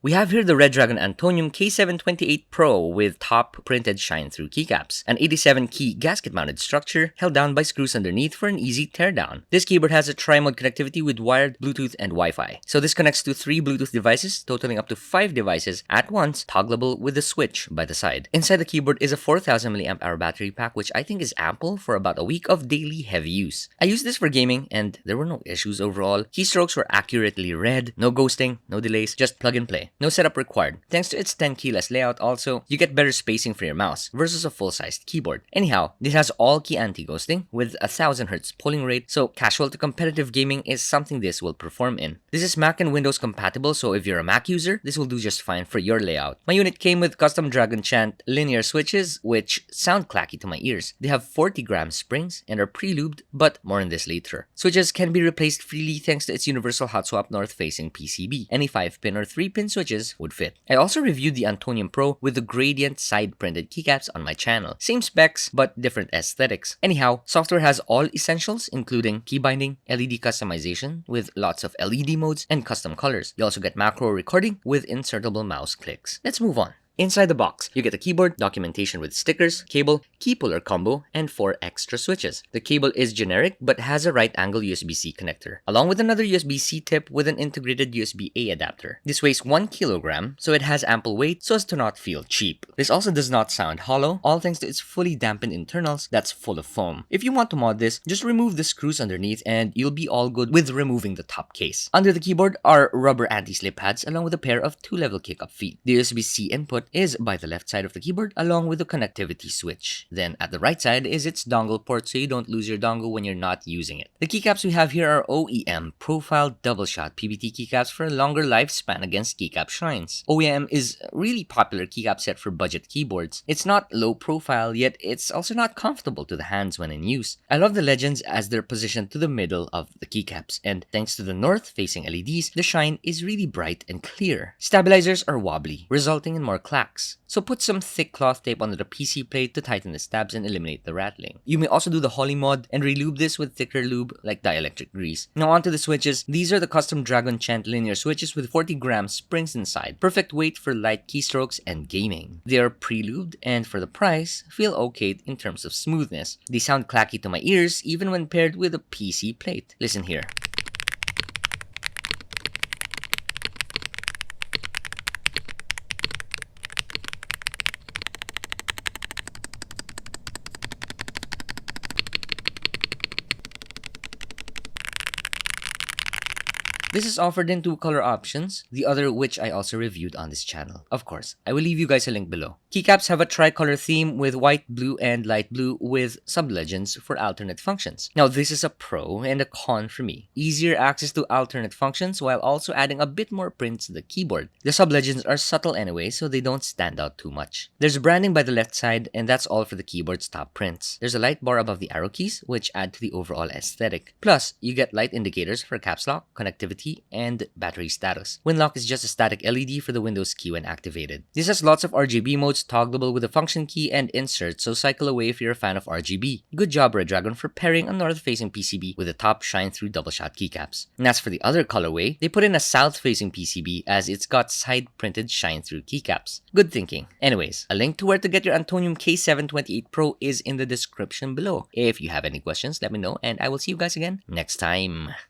We have here the Redragon Antonium K728 Pro with top printed shine-through keycaps, an 87-key gasket-mounted structure held down by screws underneath for an easy teardown. This keyboard has a tri-mode connectivity with wired, Bluetooth, and Wi-Fi. So this connects to 3 Bluetooth devices, totaling up to 5 devices at once, toggleable with the switch by the side. Inside the keyboard is a 4000 mAh battery pack, which I think is ample for about a week of daily heavy use. I used this for gaming, and there were no issues overall. Keystrokes were accurately read, no ghosting, no delays, just plug and play. No setup required. Thanks to its 10 keyless layout also, you get better spacing for your mouse versus a full-sized keyboard. Anyhow, this has all-key anti-ghosting with a 1000Hz polling rate, so casual to competitive gaming is something this will perform in. This is Mac and Windows compatible, so if you're a Mac user, this will do just fine for your layout. My unit came with custom Dragon Chant linear switches, which sound clacky to my ears. They have 40-gram springs and are pre-lubed, but more on this later. Switches can be replaced freely thanks to its universal hot swap north-facing PCB. Any 5-pin or 3-pin switches would fit. I also reviewed the Antonium Pro with the gradient side-printed keycaps on my channel. Same specs, but different aesthetics. Anyhow, software has all essentials, including key binding, LED customization with lots of LED modes, and custom colors. You also get macro recording with insertable mouse clicks. Let's move on. Inside the box, you get a keyboard, documentation with stickers, cable, key puller combo, and 4 extra switches. The cable is generic but has a right-angle USB-C connector, along with another USB-C tip with an integrated USB-A adapter. This weighs 1 kilogram, so it has ample weight so as to not feel cheap. This also does not sound hollow, all thanks to its fully dampened internals that's full of foam. If you want to mod this, just remove the screws underneath and you'll be all good with removing the top case. Under the keyboard are rubber anti-slip pads along with a pair of 2-level kick-up feet. The USB-C input is by the left side of the keyboard along with the connectivity switch. Then at the right side is its dongle port so you don't lose your dongle when you're not using it. The keycaps we have here are OEM profile double shot PBT keycaps for a longer lifespan against keycap shines. OEM is a really popular keycap set for budget keyboards. It's not low profile, yet it's also not comfortable to the hands when in use. I love the legends as they're positioned to the middle of the keycaps, and thanks to the north facing LEDs, the shine is really bright and clear. Stabilizers are wobbly, resulting in more clacks. So put some thick cloth tape under the PC plate to tighten the stabs and eliminate the rattling. You may also do the Holly mod and relube this with thicker lube like dielectric grease. Now onto the switches. These are the custom Dragon Chant linear switches with 40-gram springs inside. Perfect weight for light keystrokes and gaming. They are pre-lubed and for the price, feel okay in terms of smoothness. They sound clacky to my ears even when paired with a PC plate. Listen here. This is offered in 2 color options, the other which I also reviewed on this channel. Of course, I will leave you guys a link below. Keycaps have a tricolor theme with white, blue, and light blue with sub-legends for alternate functions. Now this is a pro and a con for me. Easier access to alternate functions while also adding a bit more print to the keyboard. The sub-legends are subtle anyway, so they don't stand out too much. There's branding by the left side, and that's all for the keyboard's top prints. There's a light bar above the arrow keys, which add to the overall aesthetic. Plus, you get light indicators for caps lock, connectivity, and battery status. Winlock is just a static LED for the Windows key when activated. This has lots of RGB modes toggleable with a function key and insert, so cycle away if you're a fan of RGB. Good job, Redragon, for pairing a north-facing PCB with the top shine-through double-shot keycaps. And as for the other colorway, they put in a south-facing PCB as it's got side-printed shine-through keycaps. Good thinking. Anyways, a link to where to get your Antonium K728 Pro is in the description below. If you have any questions, let me know, and I will see you guys again next time.